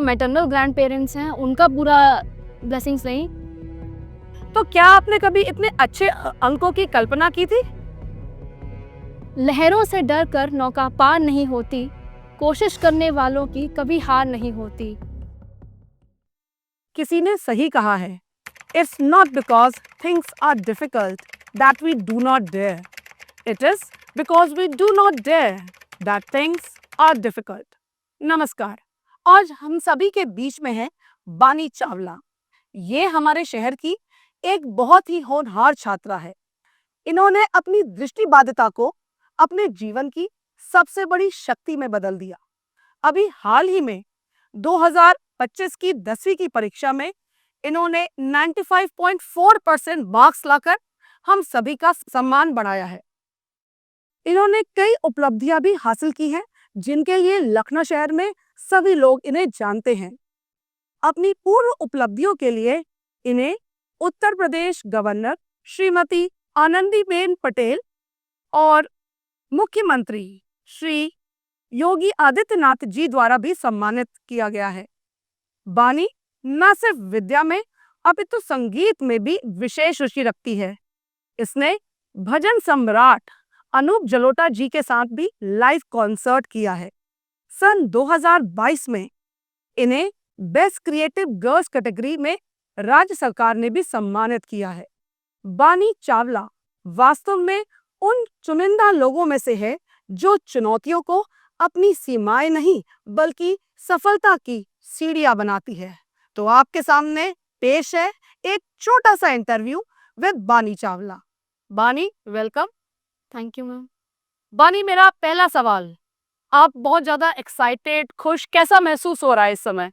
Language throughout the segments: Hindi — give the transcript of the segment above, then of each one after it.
मैटरनल ग्रैंड पेरेंट्स हैं उनका पूरा ब्लेसिंग्स नहीं। तो क्या आपने कभी इतने अच्छे अंकों की कल्पना की थी? लहरों से डर कर नौका पार नहीं होती, कोशिश करने वालों की कभी हार नहीं होती। किसी ने सही कहा है, it's not because things are difficult that we do not dare, it is because we do not dare that things are difficult. नमस्कार, आज हम सभी के बीच में है बानी चावला। ये हमारे शहर की एक बहुत ही होनहार छात्रा है। इन्होंने अपनी दृष्टिबाधिता को अपने जीवन की सबसे बड़ी शक्ति में बदल दिया। अभी हाल ही में 2025 की 10वीं की परीक्षा में इन्होंने 95.4% मार्क्स लाकर हम सभी का सम्मान बढ़ाया है। इन्होंने कई उपलब्धियां भी हासिल की हैं, जिनके लिए लखनऊ शहर में सभी लोग इन्हें जानते हैं। अपनी पूर्व उपलब्धियों के लिए इन्हें उत्तर प्रदेश गवर्नर श्रीमती आनंदीबेन पटेल और मुख्यमंत्री श्री योगी आदित्यनाथ जी द्वारा भी सम्मानित किया गया है। बानी न सिर्फ विद्या में अपितु संगीत में भी विशेष रुचि रखती है। इसने भजन सम्राट अनूप जलोटा जी के साथ भी लाइव कॉन्सर्ट किया है। सन 2022 में इन्हें बेस्ट क्रिएटिव गर्ल्स कैटेगरी में राज्य सरकार ने भी सम्मानित किया है। बानी चावला वास्तव में उन चुनिंदा लोगों में से है जो चुनौतियों को अपनी सीमाएं नहीं बल्कि सफलता की सीढ़ियां बनाती है। तो आपके सामने पेश है एक छोटा सा इंटरव्यू विद बानी चावला। बानी, वेलकम। Thank you ma'am. बानी, मेरा पहला सवाल, आप बहुत ज्यादा एक्साइटेड, खुश कैसा महसूस हो रहा है इस समय?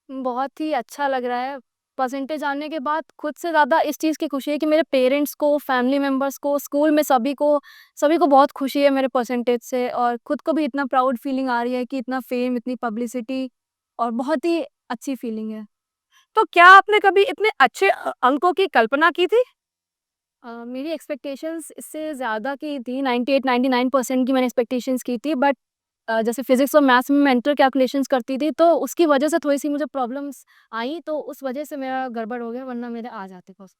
बहुत ही अच्छा लग रहा है। परसेंटेज आने के बाद खुद से ज़्यादा इस चीज़ की खुशी है कि मेरे पेरेंट्स को, फैमिली मेम्बर्स को, स्कूल में सभी को बहुत खुशी है मेरे परसेंटेज से, और खुद को भी इतना प्राउड फीलिंग आ रही है कि इतना फेम, इतनी पब्लिसिटी, और बहुत ही अच्छी फीलिंग है। तो क्या आपने कभी इतने अच्छे अंकों की कल्पना की थी? मेरी एक्सपेक्टेशंस इससे ज़्यादा की थी, 98-99% की मैंने एक्सपेक्टेशंस की थी, बट जैसे फिजिक्स और मैथ्स में मैं इंटर कैलकुलेशंस करती थी, तो उसकी वजह से थोड़ी सी मुझे प्रॉब्लम्स आई, तो उस वजह से मेरा गड़बड़ हो गया, वरना मेरे आ जाते क्वेश्चन।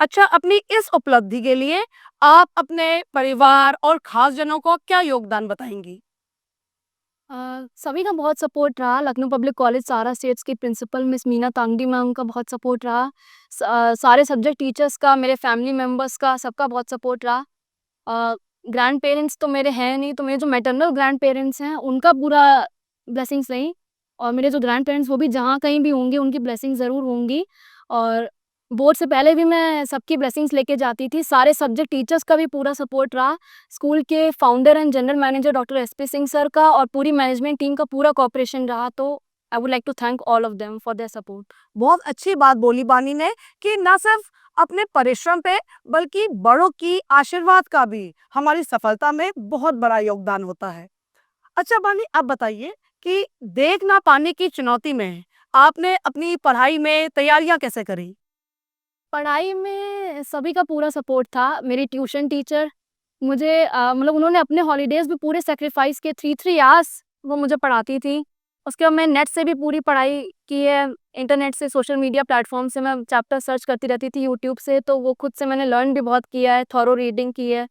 अच्छा, अपनी इस उपलब्धि के लिए आप अपने परिवार और खास जनों को क्या योगदान बताएंगी? सभी का बहुत सपोर्ट रहा। लखनऊ पब्लिक कॉलेज सारा स्टेट्स की प्रिंसिपल मिस मीना तांगडी मैम का बहुत सपोर्ट रहा। सारे सब्जेक्ट टीचर्स का, मेरे फैमिली मेम्बर्स का, सबका बहुत सपोर्ट रहा। ग्रैंड पेरेंट्स तो मेरे हैं नहीं, तो मेरे जो मैटरनल ग्रैंड पेरेंट्स हैं उनका पूरा ब्लेसिंग्स नहीं, और मेरे जो ग्रैंड पेरेंट्स वो भी जहाँ कहीं भी होंगे उनकी ब्लेसिंग ज़रूर होंगी। और बोर्ड से पहले भी मैं सबकी ब्लेसिंग्स लेके जाती थी। सारे सब्जेक्ट टीचर्स का भी पूरा सपोर्ट रहा। स्कूल के founder and general manager doctor SP Singh sir का और पूरी मैनेजमेंट टीम का पूरा कोऑपरेशन रहा। तो I would like to thank all of them for their support. बहुत अच्छी बात बोली बानी ने कि न सिर्फ अपने परिश्रम पे बल्कि बड़ों की आशीर्वाद का भी हमारी सफलता में बहुत बड़ा योगदान होता है। अच्छा बानी, आप बताइए कि देख ना पाने की चुनौती में आपने अपनी पढ़ाई में तैयारियां कैसे करी? पढ़ाई में सभी का पूरा सपोर्ट था। मेरी ट्यूशन टीचर मुझे मतलब उन्होंने अपने हॉलीडेज़ भी पूरे सैक्रिफाइस किए, 3 आवर्स वो मुझे पढ़ाती थी। उसके बाद मैं नेट से भी पूरी पढ़ाई की है। इंटरनेट से, सोशल मीडिया प्लेटफ़ॉर्म से मैं चैप्टर सर्च करती रहती थी यूट्यूब से, तो वो खुद से मैंने लर्न भी बहुत किया है, थॉरो रीडिंग की है।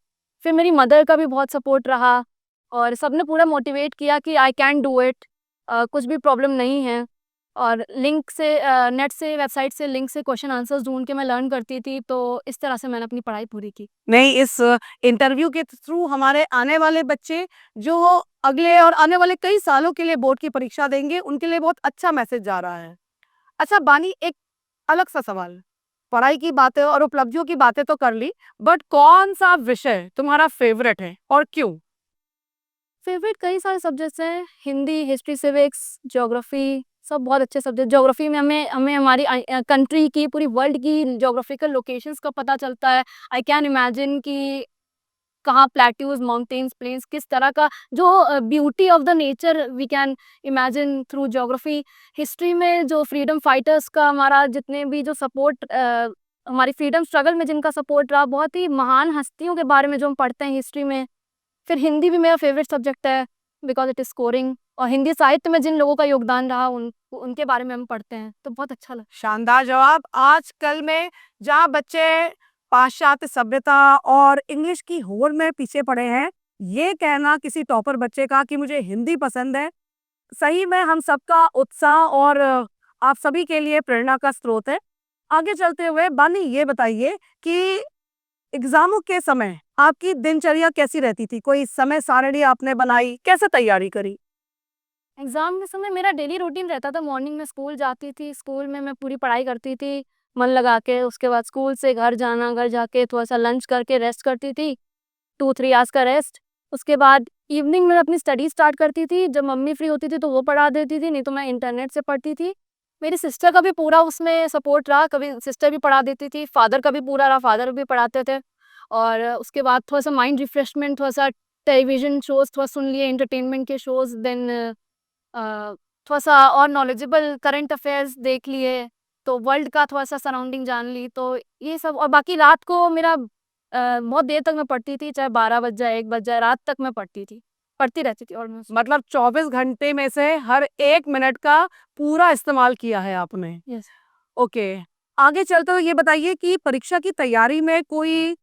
फिर मेरी मदर का भी बहुत सपोर्ट रहा, और सबने पूरा मोटिवेट किया कि आई कैन डू इट, कुछ भी प्रॉब्लम नहीं है। और लिंक से, नेट से, वेबसाइट से लिंक से क्वेश्चन आंसर्स ढूँढ के मैं लर्न करती थी, तो इस तरह से मैंने अपनी पढ़ाई पूरी की। नहीं, इस इंटरव्यू के थ्रू हमारे आने वाले बच्चे जो अगले और आने वाले कई सालों के लिए बोर्ड की परीक्षा देंगे, उनके लिए बहुत अच्छा मैसेज जा रहा है। अच्छा बानी, एक अलग सा सवाल, पढ़ाई की बातें और उपलब्धियों की बातें तो कर ली, बट कौन सा विषय तुम्हारा फेवरेट है और क्यों? फेवरेट कई सारे सब्जेक्ट्स हैं, हिंदी, हिस्ट्री, सिविक्स, ज्योग्राफी, सब बहुत अच्छे सब्जेक्ट। ज्योग्राफी में हमें हमें हमारी कंट्री की, पूरी वर्ल्ड की ज्योग्राफिकल लोकेशंस का पता चलता है। आई कैन इमेजिन कि कहाँ प्लेट्यूज, माउंटेन्स, प्लेन्स, किस तरह का जो beauty of the nature we can imagine through geography. History में जो फ्रीडम फाइटर्स का हमारा जितने भी जो सपोर्ट, हमारी फ्रीडम स्ट्रगल में जिनका सपोर्ट रहा, बहुत ही महान हस्तियों के बारे में जो हम पढ़ते हैं हिस्ट्री में। फिर हिंदी भी मेरा फेवरेट सब्जेक्ट है बिकॉज इट इज़ स्कोरिंग, और हिंदी साहित्य में जिन लोगों का योगदान रहा उनके बारे में हम पढ़ते हैं, तो बहुत अच्छा लगता है। शानदार जवाब। आजकल में जहाँ बच्चे पाश्चात्य सभ्यता और इंग्लिश की होड़ में पीछे पड़े हैं, ये कहना किसी टॉपर बच्चे का कि मुझे हिंदी पसंद है, सही में हम सबका उत्साह और आप सभी के लिए प्रेरणा का स्रोत है। आगे चलते हुए बानी ये बताइए कि एग्जामों के समय आपकी दिनचर्या कैसी रहती थी? कोई समय सारणी आपने बनाई? कैसे तैयारी करी? एग्ज़ाम के समय मेरा डेली रूटीन रहता था, मॉर्निंग में स्कूल जाती थी, स्कूल में मैं पूरी पढ़ाई करती थी, मन लगा के, उसके बाद स्कूल से घर जाना, घर जाके थोड़ा-सा लंच करके रेस्ट करती थी, 2-3 आवर्स का रेस्ट। उसके बाद इवनिंग में अपनी स्टडी स्टार्ट करती थी, जब मम्मी फ्री होती थी तो वो पढ़ा देती थी, नहीं तो मैं इंटरनेट से पढ़ती थी। मेरी सिस्टर का भी पूरा उसमें सपोर्ट रहा, कभी सिस्टर भी पढ़ा देती थी, फादर का भी पूरा रहा, फादर भी पढ़ाते थे। और उसके बाद थोड़ा-सा माइंड रिफ्रेशमेंट, थोड़ा-सा टेलीविज़न शोज़ थोड़ा सुन लिए, एंटरटेनमेंट के शोज़, देन थोड़ा-सा और नॉलेजेबल करंट अफेयर्स देख लिए, तो वर्ल्ड का थोड़ा-सा सराउंडिंग जान ली, तो ये सब। और बाकी रात को मेरा बहुत देर तक मैं पढ़ती थी, चाहे 12 बज जाए, 1 बज जाए, रात तक मैं पढ़ती रहती थी ऑलमोस्ट। मतलब 24 घंटे में से हर 1 मिनट का पूरा इस्तेमाल किया है आपने। यस। ओके। आगे चलते हुए ये बताइए कि परीक्षा की तैयारी में कोई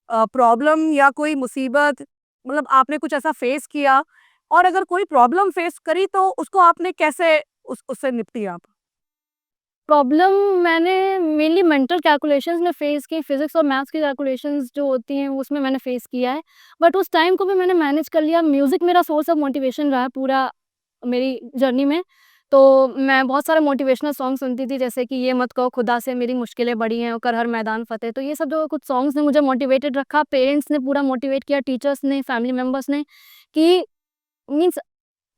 प्रॉब्लम या कोई मुसीबत, मतलब आपने कुछ ऐसा फेस किया, और अगर कोई प्रॉब्लम फेस करी तो उसको आपने कैसे उससे निपटी आप? प्रॉब्लम मैंने मेनली मेंटल कैलकुलेशंस में फेस की, फिज़िक्स और मैथ्स की कैलकुलेशंस जो होती हैं उसमें मैंने फेस किया है। बट उस टाइम को भी मैंने मैनेज कर लिया। म्यूज़िक मेरा सोर्स ऑफ मोटिवेशन रहा है पूरा मेरी जर्नी में। तो मैं बहुत सारे मोटिवेशनल सॉन्ग सुनती थी, जैसे कि ये मत कहो खुदा से मेरी मुश्किलें बड़ी हैं और कर हर मैदान फ़तेह। तो ये सब जो कुछ सॉन्ग्स ने मुझे मोटिवेटेड रखा, पेरेंट्स ने पूरा मोटिवेट किया, टीचर्स ने, फैमिली मेंबर्स ने, कि मीन्स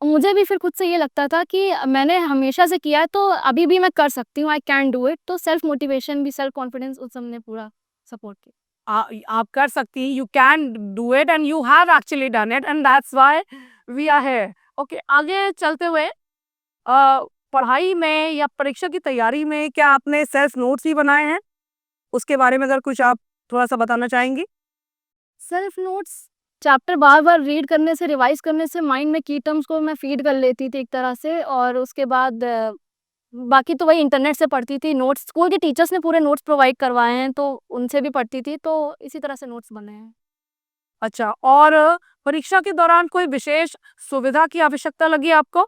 मुझे भी फिर खुद से ये लगता था कि मैंने हमेशा से किया है तो अभी भी मैं कर सकती हूँ, आई कैन डू इट। तो सेल्फ मोटिवेशन भी, सेल्फ कॉन्फिडेंस उस सब ने पूरा सपोर्ट किया। आप कर सकती हैं, you can do it and you have actually done it and that's why we are here. Okay, आगे चलते हुए पढ़ाई में या परीक्षा की तैयारी में क्या आपने सेल्फ नोट्स भी बनाए हैं? उसके बारे में अगर कुछ आप थोड़ा-सा बताना चाहेंगी? सेल्फ नोट्स चैप्टर बार-बार रीड करने से, रिवाइज़ करने से माइंड में की टर्म्स को मैं फीड कर लेती थी एक तरह से। और उसके बाद बाकी तो वही इंटरनेट से पढ़ती थी। नोट्स स्कूल के टीचर्स ने पूरे नोट्स प्रोवाइड करवाए हैं, तो उनसे भी पढ़ती थी, तो इसी तरह से नोट्स बने हैं। अच्छा, और परीक्षा के दौरान कोई विशेष सुविधा की आवश्यकता लगी आपको?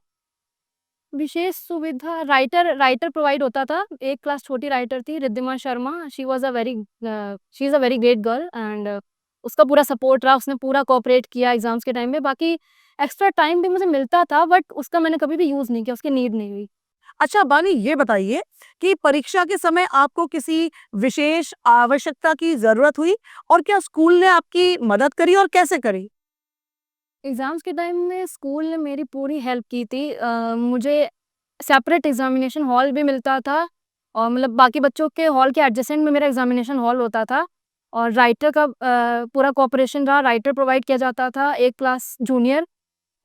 विशेष सुविधा राइटर राइटर प्रोवाइड होता था। एक क्लास छोटी राइटर थी, Riddhima Sharma. She is a very great girl and उसका पूरा सपोर्ट रहा, उसने पूरा कोऑपरेट किया एग्ज़ाम्स के टाइम में। बाकी एक्स्ट्रा टाइम भी मुझे मिलता था, बट उसका मैंने कभी भी यूज़ नहीं किया, उसकी नीड नहीं हुई। अच्छा बानी, ये बताइए कि परीक्षा के समय आपको किसी विशेष आवश्यकता की ज़रूरत हुई, और क्या स्कूल ने आपकी मदद करी और कैसे करी? एग्ज़ाम्स के टाइम में स्कूल ने मेरी पूरी हेल्प की थी। मुझे सेपरेट एग्ज़ामिनेशन हॉल भी मिलता था, और मतलब बाकी बच्चों के हॉल के एडजेसेंट में मेरा एग्ज़ामिनेशन हॉल होता था। और राइटर का पूरा कोऑपरेशन रहा, राइटर प्रोवाइड किया जाता था। एक class junior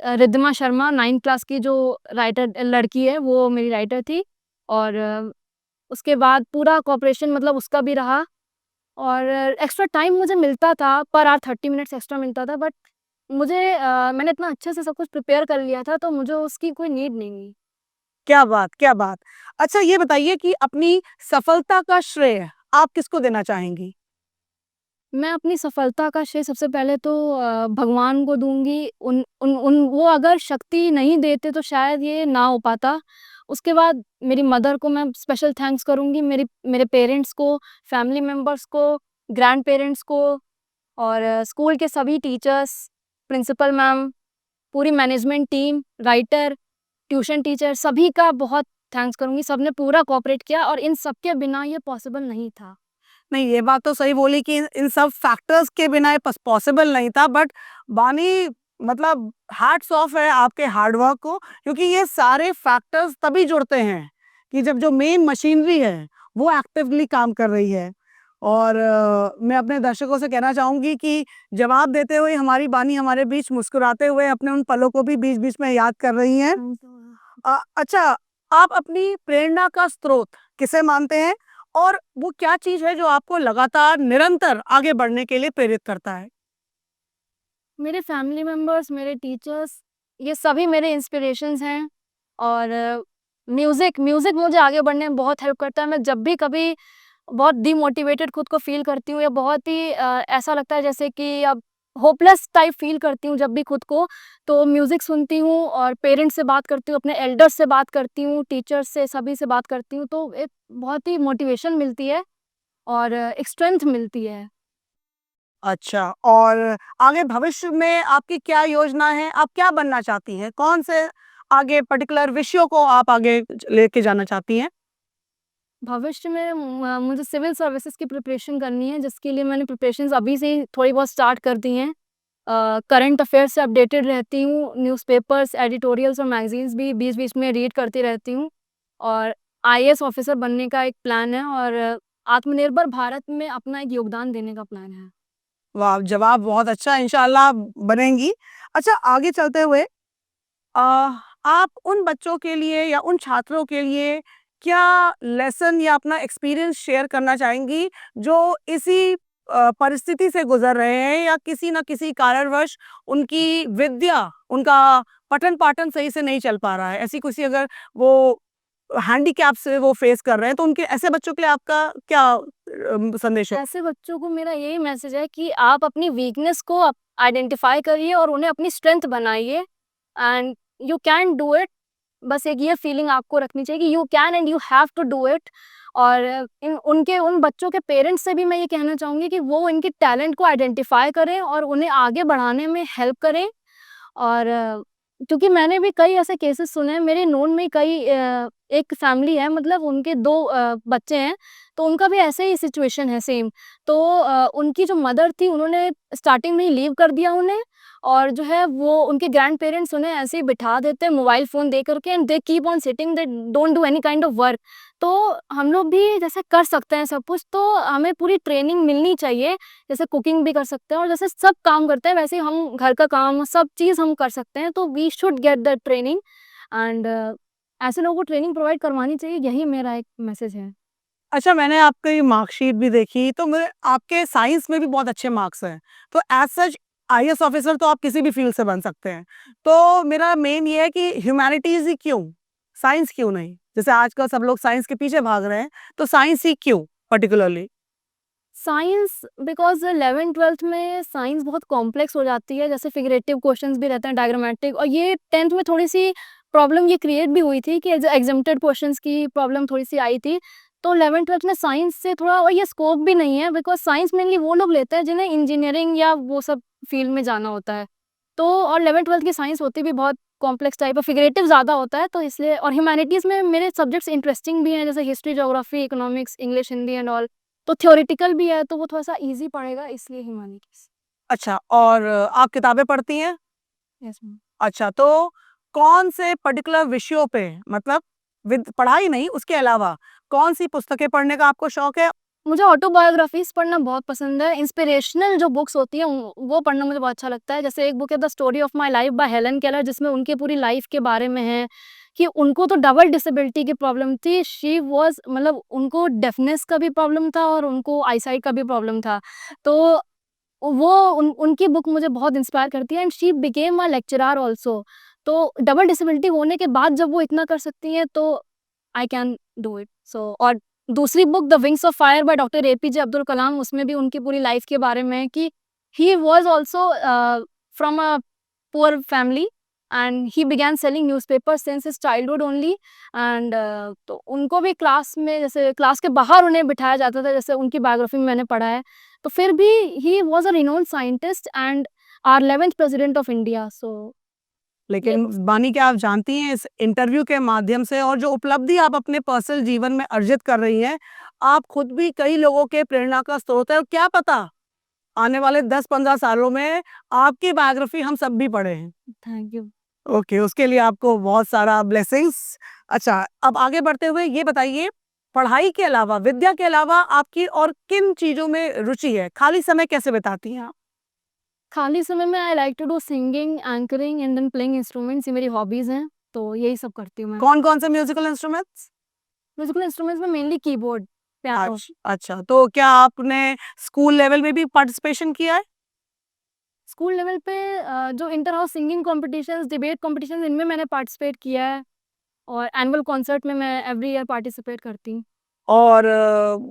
Riddhima Sharma 9th class की जो राइटर लड़की है, वो मेरी राइटर थी। और उसके बाद पूरा कोऑपरेशन मतलब उसका भी रहा। और एक्स्ट्रा टाइम मुझे मिलता था, पर आवर 30 मिनट्स एक्स्ट्रा मिलता था, बट मैंने इतना अच्छे से सब कुछ प्रिपेयर कर लिया था, तो मुझे उसकी कोई नीड नहीं हुई। क्या बात, क्या बात! अच्छा ये बताइए कि अपनी सफलता का श्रेय आप किसको देना चाहेंगी? मैं अपनी सफलता का श्रेय सबसे पहले तो भगवान को दूँगी। उन उन उन वो अगर शक्ति नहीं देते तो शायद ये ना हो पाता। उसके बाद मेरी मदर को मैं स्पेशल थैंक्स करूँगी, मेरे पेरेंट्स को, फैमिली मेंबर्स को, ग्रैंड पेरेंट्स को, और स्कूल के सभी टीचर्स, प्रिंसिपल मैम, पूरी management team, writer, tuition teacher, सभी का बहुत थैंक्स करूँगी। सबने पूरा कोऑपरेट किया और इन सब के बिना ये पॉसिबल नहीं था। नहीं, ये बात तो सही बोली कि इन सब फैक्टर्स के बिना ये पॉसिबल नहीं था, बट बानी, मतलब हैट्स ऑफ है आपके हार्ड वर्क को, क्योंकि ये सारे फैक्टर्स तभी जुड़ते हैं कि जब जो मेन मशीनरी है वो एक्टिवली काम कर रही है। और मैं अपने दर्शकों से कहना चाहूँगी कि जवाब देते हुए हमारी बानी हमारे बीच मुस्कुराते हुए अपने उन पलों को भी बीच-बीच में याद कर रही हैं। अच्छा, आप अपनी प्रेरणा का स्रोत किसे मानते हैं? और वो क्या चीज़ है जो आपको लगातार निरंतर आगे बढ़ने के लिए प्रेरित करता है? मेरे फैमिली मेंबर्स, मेरे टीचर्स, ये सभी मेरे इंस्पिरेशंस हैं और म्यूज़िक म्यूज़िक मुझे आगे बढ़ने में बहुत हेल्प करता है। मैं जब भी कभी बहुत डिमोटिवेटेड खुद को फ़ील करती हूँ या बहुत ही ऐसा लगता है जैसे कि अब होपलेस टाइप फ़ील करती हूँ जब भी खुद को, तो म्यूज़िक सुनती हूँ और पेरेंट्स से बात करती हूँ, अपने एल्डर्स से बात करती हूँ, टीचर्स से, सभी से बात करती हूँ, तो एक बहुत ही मोटिवेशन मिलती है और एक स्ट्रेंथ मिलती है। अच्छा, और आगे भविष्य में आपकी क्या योजना है? आप क्या बनना चाहती हैं? कौन से आगे पर्टिकुलर विषयों को आप आगे लेके जाना चाहती हैं? भविष्य में मुझे सिविल सर्विसेज़ की प्रिपरेशन करनी है, जिसके लिए मैंने प्रिपरेशंस अभी से ही थोड़ी बहुत स्टार्ट कर दी हैं। करंट अफ़ेयर्स से अपडेटेड रहती हूँ, न्यूज़पेपर्स, एडिटोरियल्स और मैगज़ीन्स भी बीच-बीच में रीड करती रहती हूँ और आईएएस ऑफ़िसर बनने का एक प्लान है और आत्मनिर्भर भारत में अपना एक योगदान देने का प्लान है। वाह! जवाब बहुत अच्छा है, इंशाअल्लाह आप बनेंगी। अच्छा, आगे चलते हुए अ, आप उन बच्चों के लिए या उन छात्रों के लिए क्या लेसन या अपना एक्सपीरियंस शेयर करना चाहेंगी जो इसी परिस्थिति से गुजर रहे हैं या किसी न किसी कारणवश उनकी विद्या, उनका पठन-पाठन सही से नहीं चल पा रहा है। ऐसी किसी अगर वो हैंडीकैप से वो फेस कर रहे हैं, तो उनके ऐसे बच्चों के लिए आपका क्या संदेश है? ऐसे बच्चों को मेरा यही मैसेज है कि आप अपनी वीकनेस को आइडेंटिफ़ाई करिए और उन्हें अपनी स्ट्रेंथ बनाइए and you can do it. बस एक ये फीलिंग आपको रखनी चाहिए कि you can and you have to do it और इन उनके उन बच्चों के पेरेंट्स से भी मैं ये कहना चाहूँगी कि वो इनके टैलेंट को आइडेंटिफ़ाई करें और उन्हें आगे बढ़ाने में हेल्प करें और क्योंकि मैंने भी कई ऐसे केसेस सुने हैं, मेरे नोन में कई एक फैमिली है मतलब उनके 2 बच्चे हैं, तो उनका भी ऐसे ही सिचुएशन है सेम। तो उनकी जो मदर थी उन्होंने स्टार्टिंग में ही लीव कर दिया उन्हें और जो है वो उनके ग्रैंड-पेरेंट्स उन्हें ऐसे ही बिठा देते हैं मोबाइल फ़ोन दे कर के and they keep on sitting, they don't do any kind of work. तो हम लोग भी जैसे कर सकते हैं सब कुछ, तो हमें पूरी ट्रेनिंग मिलनी चाहिए। जैसे कुकिंग भी कर सकते हैं और जैसे सब काम करते हैं वैसे ही हम घर का काम सब चीज़ हम कर सकते हैं, तो we should get the training and ऐसे लोगों को ट्रेनिंग प्रोवाइड करवानी चाहिए, यही मेरा एक मैसेज है। अच्छा, मैंने आपकी मार्कशीट भी देखी, तो मुझे आपके साइंस में भी बहुत अच्छे मार्क्स हैं। तो एज़ सच आईएएस ऑफ़िसर तो आप किसी भी फ़ील्ड से बन सकते हैं। तो मेरा मेन ये है कि ह्यूमैनिटीज़ ही क्यों? साइंस क्यों नहीं? जैसे आजकल सब लोग साइंस के पीछे भाग रहे हैं, तो साइंस ही क्यों पर्टिकुलरली? साइंस बिकॉज़ 11th-12th में साइंस बहुत कॉम्प्लेक्स हो जाती है, जैसे फिगरेटिव क्वेश्चंस भी रहते हैं, डायग्रामेटिक और ये 10th में थोड़ी-सी प्रॉब्लम ये क्रिएट भी हुई थी कि एग्ज़ेम्प्टेड क्वेश्चंस की प्रॉब्लम थोड़ी-सी आई थी। तो 11th-12th में साइंस से थोड़ा और ये स्कोप भी नहीं है बिकॉज़ साइंस मेनली वो लोग लेते हैं जिन्हें इंजीनियरिंग या वो सब फील्ड में जाना होता है। तो और 11th-12th की साइंस होती भी बहुत कॉम्प्लेक्स टाइप है, फिगरेटिव ज़्यादा होता है, तो इसलिए और ह्यूमैनिटीज़ में मेरे सब्जेक्ट्स इंटरेस्टिंग भी हैं, जैसे history, geography, economics, English, Hindi and all. तो थ्योरेटिकल भी है, तो वो थोड़ा-सा ईज़ी पड़ेगा इसलिए ह्यूमैनिटीज़। अच्छा, और आप किताबें पढ़ती हैं? Yes ma'am. अच्छा, तो कौन से पर्टिकुलर विषयों पे मतलब विद पढ़ाई नहीं, उसके अलावा कौन-सी पुस्तकें पढ़ने का आपको शौक है? मुझे ऑटोबायोग्राफ़ीज़ पढ़ना बहुत पसंद है, इंस्पिरेशनल जो बुक्स होती हैं वो पढ़ना मुझे बहुत अच्छा लगता है। जैसे एक बुक है the story of my life by Helen Keller जिसमें उनकी पूरी लाइफ़ के बारे में है, कि उनको तो डबल डिसेबिलिटी की प्रॉब्लम थी। शी वाज़ मतलब उनको डेफनेस का भी प्रॉब्लम था और उनको आईसाइट का भी प्रॉब्लम था। तो वो उनकी बुक मुझे बहुत इंस्पायर करती है and she became a lecturer also. तो डबल डिसेबिलिटी होने के बाद जब वो इतना कर सकती हैं तो I can do it. So और दूसरी book the Wings of Fire by doctor APJ Abdul Kalam उसमें भी उनकी पूरी लाइफ के बारे में है कि he was also from a poor family and he began selling newspapers since his childhood only and तो उनको भी क्लास में जैसे क्लास के बाहर उन्हें बिठाया जाता था, जैसे उनकी बायोग्राफी में मैंने पढ़ा है। तो फिर भी he was a renowned scientist and our 11th president of India. So ये लेकिन बानी, क्या आप जानती हैं इस इंटरव्यू के माध्यम से और जो उपलब्धि आप अपने पर्सनल जीवन में अर्जित कर रही हैं, आप खुद भी कई लोगों के प्रेरणा का स्रोत हैं और क्या पता आने वाले 10-15 सालों में आपकी बायोग्राफी हम सब भी पढ़ें। Thank you. ओके, उसके लिए आपको बहुत सारा ब्लेसिंग्स। अच्छा, अब आगे बढ़ते हुए ये बताइए, पढ़ाई के अलावा, विद्या के अलावा आपकी और किन चीज़ों में रुचि है? खाली समय कैसे बिताती हैं आप? खाली समय में I like to do singing, anchoring and then playing instruments ये मेरी हॉबीज़ हैं, तो यही सब करती हूँ मैं। कौन-कौन से म्यूज़िकल इंस्ट्रूमेंट्स? म्यूज़िकल इंस्ट्रूमेंट्स में मेनली कीबोर्ड, पियानो। अच्छा, तो क्या आपने स्कूल लेवल में भी पार्टिसिपेशन किया है? स्कूल लेवल पे जो inter house singing competitions, debate competitions, इनमें मैंने पार्टिसिपेट किया है और एनुअल कॉन्सर्ट में मैं एवरी ईयर पार्टिसिपेट करती हूँ। और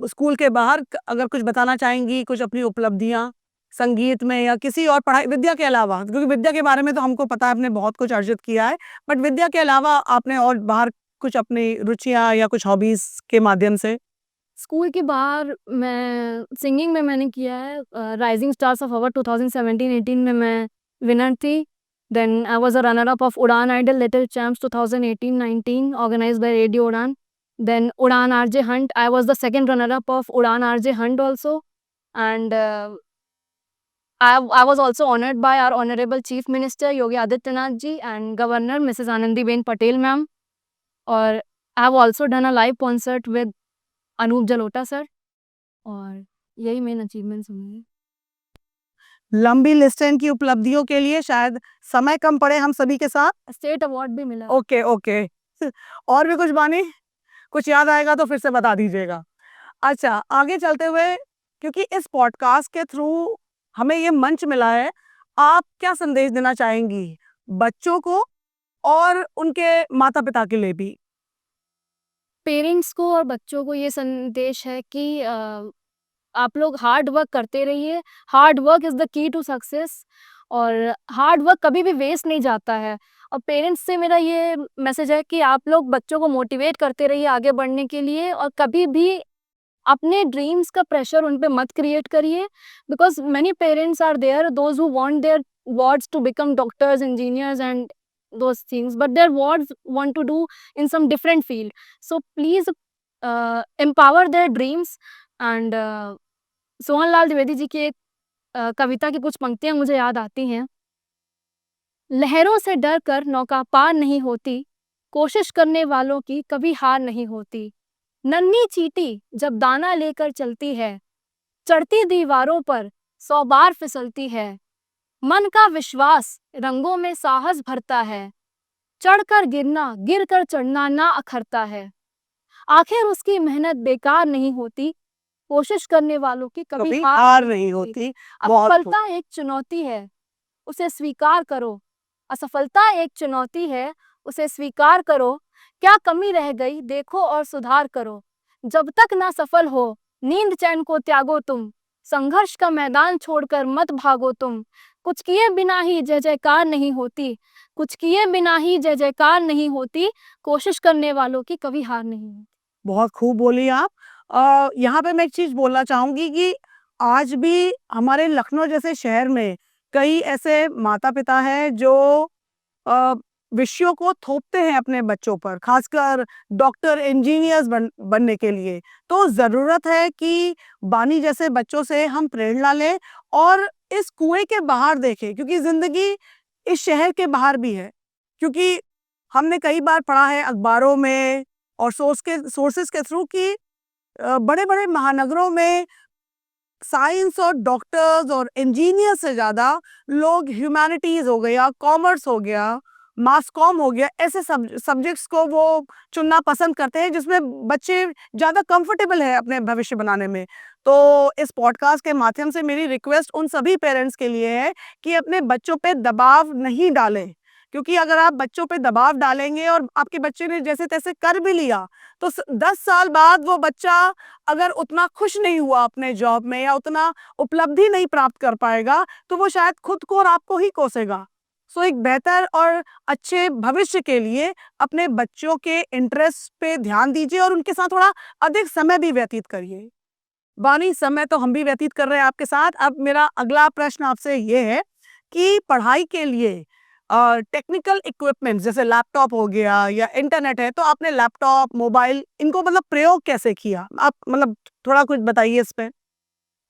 स्कूल के बाहर अगर कुछ बताना चाहेंगी, कुछ अपनी उपलब्धियां संगीत में या किसी और पढ़ाई विद्या के अलावा, क्योंकि विद्या के बारे में तो हमको पता है आपने बहुत कुछ अर्जित किया है, बट विद्या के अलावा आपने और बाहर कुछ अपनी रुचियां या कुछ हॉबीज के माध्यम से? स्कूल के बाहर मैं सिंगिंग में मैंने किया है, राइजिंग स्टार्स ऑफ अवर 2017-18 में मैं विनर थी। Then I was a runner up of Udaan idol little champs 2018-19 organised by radio Udaan. Then Udaan RJ hunt, I was the second runner up of Udaan RJ hunt also. And I was also honored by our Honorable Chief Minister Yogi Adityanath ji and Governor Mrs. Anandiben Patel ma'am. और I have also done a live concert with Anup Jalota sir और यही मेन अचीवमेंट्स होंगे। लंबी लिस्ट है इनकी उपलब्धियों के लिए, शायद समय कम पड़े हम सभी के साथ। स्टेट अवार्ड भी मिला। ओके ओके और भी कुछ बानी, कुछ याद आएगा तो फिर से बता दीजिएगा। अच्छा, आगे चलते हुए, क्योंकि इस पॉडकास्ट के थ्रू हमें ये मंच मिला है, आप क्या संदेश देना चाहेंगी बच्चों को और उनके माता पिता के लिए भी? पेरेंट्स को और बच्चों को ये संदेश है कि आप लोग हार्ड वर्क करते रहिए। Hard work is the key to success और हार्ड वर्क कभी भी वेस्ट नहीं जाता है। और पेरेंट्स से मेरा ये मैसेज है कि आप लोग बच्चों को मोटिवेट करते रहिए आगे बढ़ने के लिए और कभी भी अपने ड्रीम्स का प्रेशर उन पे मत क्रिएट करिए। Because many parents are there those who want their wards to become doctors, engineers and those things, but their wards want to do in some different field. So please empower their dreams and Sohanlal Dwivedi ji की एक कविता की कुछ पंक्तियां मुझे याद आती हैं। लहरों से डर कर नौका पार नहीं होती, कोशिश करने वालों की कभी हार नहीं होती। नन्ही चींटी जब दाना लेकर चलती है, चढ़ती दीवारों पर 100 बार फिसलती है। मन का विश्वास रंगों में साहस भरता है, चढ़कर गिरना गिर कर चढ़ना ना अखरता है। आखिर उसकी मेहनत बेकार नहीं होती, कोशिश करने वालों की कभी कभी हार हार नहीं नहीं होती। होती। बहुत खूब। असफलता एक चुनौती है, उसे स्वीकार करो। असफलता एक चुनौती है, उसे स्वीकार करो। क्या कमी रह गई देखो और सुधार करो। जब तक ना सफल हो नींद चैन को त्यागो तुम, संघर्ष का मैदान छोड़कर मत भागो तुम। कुछ किए बिना ही जय जयकार नहीं होती, कुछ किए बिना ही जय जयकार नहीं होती, कोशिश करने वालों की कभी हार नहीं होती। बहुत खूब बोली आप। यहाँ पे मैं एक चीज़ बोलना चाहूँगी कि आज भी हमारे लखनऊ जैसे शहर में कई ऐसे माता-पिता हैं जो अ, विषयों को थोपते हैं अपने बच्चों पर, खासकर डॉक्टर, इंजीनियर्स बनने के लिए। तो ज़रूरत है कि बानी जैसे बच्चों से हम प्रेरणा लें और इस कुएँ के बाहर देखें, क्योंकि ज़िंदगी इस शहर के बाहर भी है। क्योंकि हमने कई बार पढ़ा है अखबारों में और सोर्सेस के थ्रू कि बड़े-बड़े महानगरों में साइंस और डॉक्टर्स और इंजीनियर से ज़्यादा लोग ह्यूमैनिटीज़ हो गया, कॉमर्स हो गया, मास कॉम हो गया, ऐसे सब्जेक्ट्स को वो चुनना पसंद करते हैं जिसमें बच्चे ज़्यादा कंफर्टेबल है अपने भविष्य बनाने में। तो इस पॉडकास्ट के माध्यम से मेरी रिक्वेस्ट उन सभी पेरेंट्स के लिए है कि अपने बच्चों पे दबाव नहीं डालें, क्योंकि अगर आप बच्चों पे दबाव डालेंगे और आपके बच्चे ने जैसे-तैसे कर भी लिया, तो 10 साल बाद वो बच्चा अगर उतना खुश नहीं हुआ अपने जॉब में या उतना उपलब्धि नहीं प्राप्त कर पाएगा, तो वो शायद खुद को और आपको ही कोसेगा। सो एक बेहतर और अच्छे भविष्य के लिए अपने बच्चों के इंटरेस्ट पे ध्यान दीजिए और उनके साथ थोड़ा अधिक समय भी व्यतीत करिए। बानी, समय तो हम भी व्यतीत कर रहे हैं आपके साथ। अब मेरा अगला प्रश्न आपसे ये है कि पढ़ाई के लिए टेक्निकल इक्विपमेंट्स जैसे लैपटॉप हो गया या इंटरनेट है, तो आपने लैपटॉप, मोबाइल इनको मतलब प्रयोग कैसे किया? आप मतलब थोड़ा कुछ बताइए इस पे।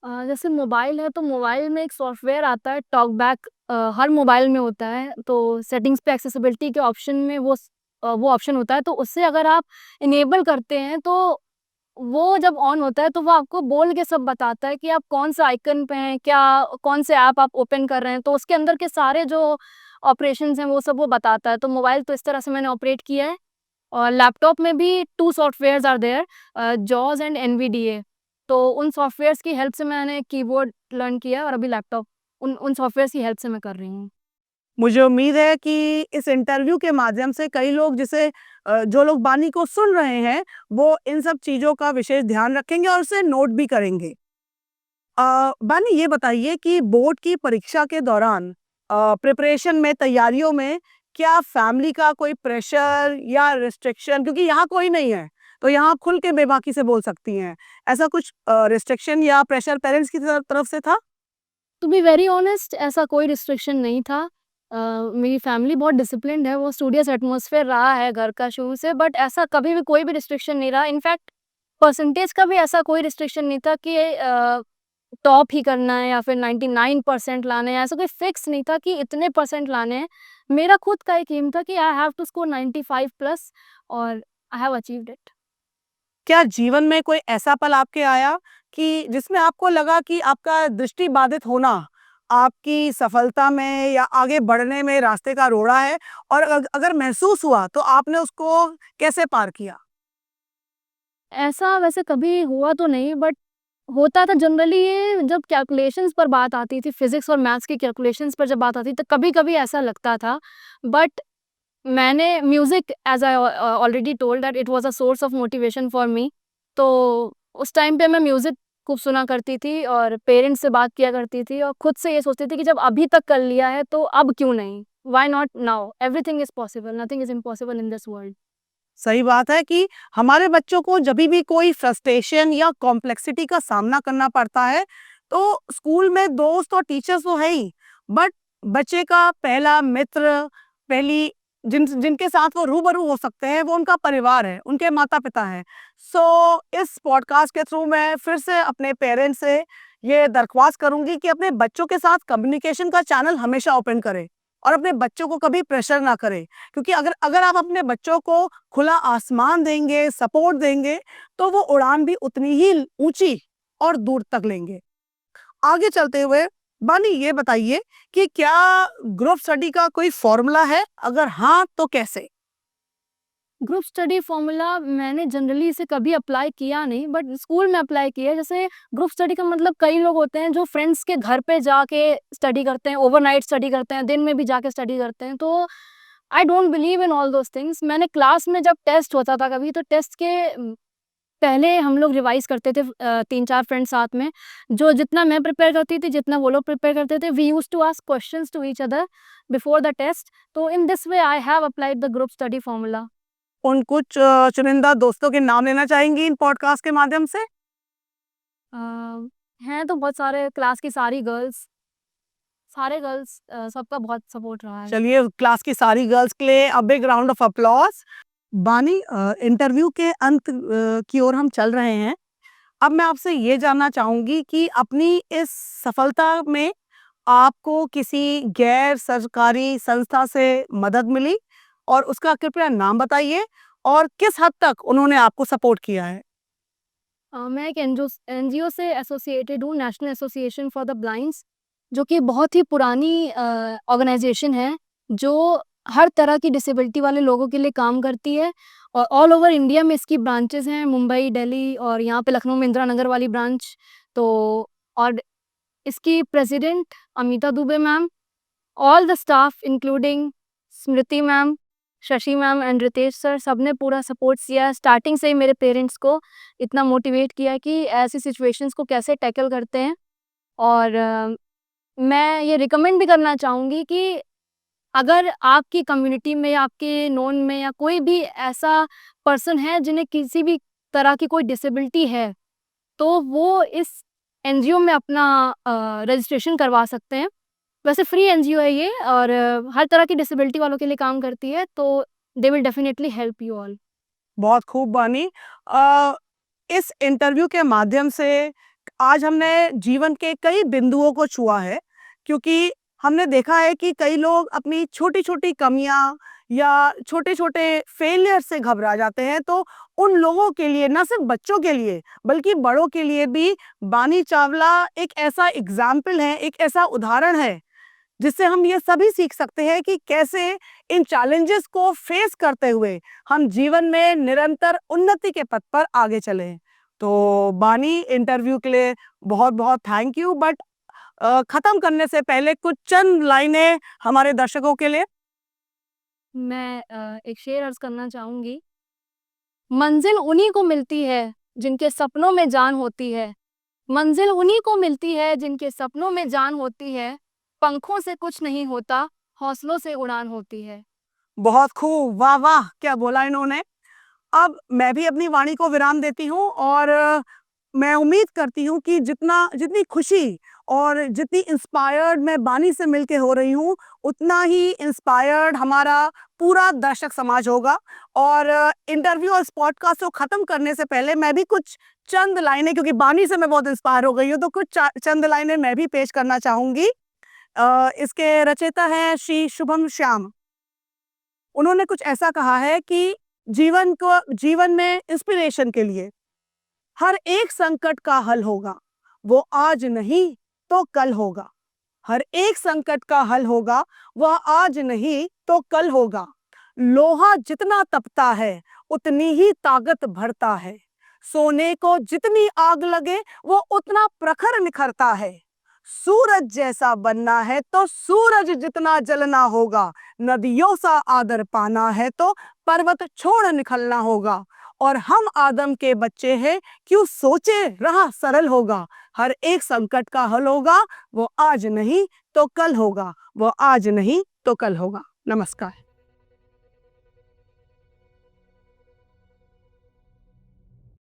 जैसे मोबाइल है तो मोबाइल में एक सॉफ्टवेयर आता है टॉकबैक, हर मोबाइल में होता है। तो सेटिंग्स पे एक्सेसिबिलिटी के ऑप्शन में वो ऑप्शन होता है, तो उससे अगर आप इनेबल करते हैं तो वो जब ऑन होता है तो वो आपको बोल के सब बताता है कि आप कौन सा आइकन पे हैं, क्या कौन से ऐप आप ओपन कर रहे हैं, तो उसके अंदर के सारे जो ऑपरेशंस हैं वो सब वो बताता है। तो मोबाइल तो इस तरह से मैंने ऑपरेट किया है। और लैपटॉप में भी 2 सॉफ्टवेयर्स आर देयर, जॉस एंड एनवीडीए। तो उन सॉफ्टवेयर्स की हेल्प से मैंने कीबोर्ड लर्न किया और अभी लैपटॉप उन सॉफ्टवेयर्स की हेल्प से मैं कर रही हूँ। मुझे उम्मीद है कि इस इंटरव्यू के माध्यम से कई लोग जो लोग बानी को सुन रहे हैं, वो इन सब चीज़ों का विशेष ध्यान रखेंगे और उसे नोट भी करेंगे। बानी ये बताइए कि बोर्ड की परीक्षा के दौरान प्रिपरेशन में, तैयारियों में क्या फैमिली का कोई प्रेशर या रिस्ट्रिक्शन, क्योंकि यहाँ कोई नहीं है, तो यहाँ आप खुल के बेबाकी से बोल सकती हैं। ऐसा कुछ रिस्ट्रिक्शन या प्रेशर पेरेंट्स की तरफ से था? टू बी वेरी ऑनेस्ट ऐसा कोई रिस्ट्रिक्शन नहीं था। मेरी फैमिली बहुत डिसिप्लिन्ड है, वो स्टूडियस एटमॉस्फेयर रहा है घर का शुरू से, बट ऐसा कभी भी कोई भी रिस्ट्रिक्शन नहीं रहा। इनफैक्ट परसेंटेज का भी ऐसा कोई रिस्ट्रिक्शन नहीं था कि टॉप ही करना है या फिर 99% लाने हैं, ऐसा कोई फिक्स नहीं था कि इतने परसेंट लाने हैं। मेरा खुद का एक एम था कि I have to score 95 plus और आई हैव अचीव्ड इट। क्या जीवन में कोई ऐसा पल आपके आया कि जिसमें आपको लगा कि आपका दृष्टि बाधित होना आपकी सफलता में या आगे बढ़ने में रास्ते का रोड़ा है, और अगर महसूस हुआ तो आपने उसको कैसे पार किया? ऐसा वैसे कभी हुआ तो नहीं, बट होता था जनरली ये जब कैलकुलेशंस पर बात आती थी, फिज़िक्स और मैथ्स की कैलकुलेशंस पर जब बात आती थी, तो कभी-कभी ऐसा लगता था। बट मैंने music as I already told that it was a source of motivation for me. तो उस टाइम पे मैं म्यूज़िक खूब सुना करती थी और पेरेंट्स से बात किया करती थी और खुद से ये सोचती थी कि जब अभी तक कर लिया है, तो अब क्यों नहीं? Why not now? Everything is possible, nothing is impossible in this world. सही बात है कि हमारे बच्चों को जभी भी कोई फ्रस्ट्रेशन या कॉम्प्लेक्सिटी का सामना करना पड़ता है, तो स्कूल में दोस्त और टीचर्स तो है ही, बट बच्चे का पहला मित्र, पहली जिनके साथ वो रूबरू हो सकते हैं, वो उनका परिवार है, उनके माता-पिता हैं। सो इस पॉडकास्ट के थ्रू मैं फिर से अपने पेरेंट्स से ये दरख्वास्त करूँगी कि अपने बच्चों के साथ कम्युनिकेशन का चैनल हमेशा ओपन करें और अपने बच्चों को कभी प्रेशर ना करें। क्योंकि अगर अगर आप अपने बच्चों को खुला आसमान देंगे, सपोर्ट देंगे, तो वो उड़ान भी उतनी ही ऊँची और दूर तक लेंगे। आगे चलते हुए बानी ये बताइए कि क्या ग्रुप स्टडी का कोई फ़ॉर्मूला है? अगर हाँ, तो कैसे? ग्रुप स्टडी फॉर्मूला मैंने जनरली इसे कभी अप्लाई किया नहीं, बट स्कूल में अप्लाई किया है। जैसे ग्रुप स्टडी का मतलब कई लोग होते हैं जो फ्रेंड्स के घर पे जाके स्टडी करते हैं, ओवरनाइट स्टडी करते हैं, दिन में भी जाके स्टडी करते हैं। तो I don't believe in all those things. मैंने क्लास में जब टेस्ट होता था कभी, तो टेस्ट के पहले हम लोग रिवाइज़ करते थे 3-4 फ्रेंड्स साथ में। जो जितना मैं प्रिपेयर करती थी, जितना वो लोग प्रिपेयर करते थे, we used to ask questions to each other before the test. तो in this way I have applied the group study formula. उन कुछ चुनिंदा दोस्तों के नाम लेना चाहेंगी इन पॉडकास्ट के माध्यम से? अ, हैं तो बहुत सारे, क्लास की सारी गर्ल्स, सारे गर्ल्स सबका बहुत सपोर्ट रहा है। चलिए, क्लास की सारी गर्ल्स के लिए a big round of applause. बानी, इंटरव्यू के अंत की ओर हम चल रहे हैं। अब मैं आपसे ये जानना चाहूँगी कि अपनी इस सफलता में आपको किसी गैर सरकारी संस्था से मदद मिली, और उसका कृपया नाम बताइए और किस हद तक उन्होंने आपको सपोर्ट किया है? मैं एक एनजीओ से एसोसिएटेड हूँ, national association for the blinds, जो कि बहुत ही पुरानी ऑर्गेनाइजेशन है, जो हर तरह की डिसेबिलिटी वाले लोगों के लिए काम करती है और ऑल ओवर इंडिया में इसकी ब्रांचेज़ हैं, मुंबई, दिल्ली और यहाँ पे लखनऊ में इंदिरा नगर वाली ब्रांच। तो और इसकी president Amita Dubey ma'am, all the staff including Smriti ma'am, Shashi ma'am and Ritesh sir, सबने पूरा सपोर्ट किया है। स्टार्टिंग से ही मेरे पेरेंट्स को इतना मोटिवेट किया है कि ऐसी सिचुएशंस को कैसे टैकल करते हैं। और मैं ये रिकमेंड भी करना चाहूँगी कि अगर आपकी कम्युनिटी में या आपके नोन में या कोई भी ऐसा पर्सन है जिन्हें किसी भी तरह की कोई डिसेबिलिटी है, तो वो इस एनजीओ में अपना रजिस्ट्रेशन करवा सकते हैं। वैसे फ्री एनजीओ है ये और हर तरह की डिसेबिलिटी वालों के लिए काम करती है, तो they will definitely help you all. बहुत खूब बानी। अ, इस इंटरव्यू के माध्यम से आज हमने जीवन के कई बिंदुओं को छुआ है, क्योंकि हमने देखा है कि कई लोग अपनी छोटी-छोटी कमियां या छोटे-छोटे फेलियर से घबरा जाते हैं। तो उन लोगों के लिए, ना सिर्फ बच्चों के लिए बल्कि बड़ों के लिए भी, बानी चावला एक ऐसा एग्जाम्पल है, एक ऐसा उदाहरण है जिससे हम ये सभी सीख सकते हैं कि कैसे इन चैलेंजेस को फेस करते हुए हम जीवन में निरंतर उन्नति के पथ पर आगे चलें। तो बानी, इंटरव्यू के लिए बहुत-बहुत थैंक यू। बट खत्म करने से पहले कुछ चंद लाइनें हमारे दर्शकों के लिए। मैं एक शेर अर्ज करना चाहूंगी। मंजिल उन्हीं को मिलती है जिनके सपनों में जान होती है। मंजिल उन्हीं को मिलती है जिनके सपनों में जान होती है। पंखों से कुछ नहीं होता, हौसलों से उड़ान होती है। बहुत खूब, वाह वाह, क्या बोला इन्होंने। अब मैं भी अपनी वाणी को विराम देती हूँ और मैं उम्मीद करती हूँ कि जितनी खुशी और जितनी इंस्पायर्ड मैं बानी से मिलके हो रही हूँ, उतना ही इंस्पायर्ड हमारा पूरा दर्शक समाज होगा। और इंटरव्यू और इस पॉडकास्ट को ख़त्म करने से पहले मैं भी कुछ चंद लाइनें, क्योंकि बानी से मैं बहुत इंस्पायर हो गई हूँ, तो कुछ चंद लाइनें मैं भी पेश करना चाहूँगी। इसके रचयिता हैं श्री शुभम श्याम। उन्होंने कुछ ऐसा कहा है कि जीवन में इंस्पिरेशन के लिए हर एक संकट का हल होगा, वो आज नहीं तो कल होगा। हर एक संकट का हल होगा, वह आज नहीं तो कल होगा। लोहा जितना तपता है, उतनी ही ताकत भरता है। सोने को जितनी आग लगे, वो उतना प्रखर निखरता है। सूरज जैसा बनना है तो सूरज जितना जलना होगा। नदियों सा आदर पाना है तो पर्वत छोड़ निकलना होगा। और हम आदम के बच्चे हैं, क्यों सोचे राह सरल होगा। हर एक संकट का हल होगा, वो आज नहीं तो कल होगा। वो आज नहीं तो कल होगा। नमस्कार।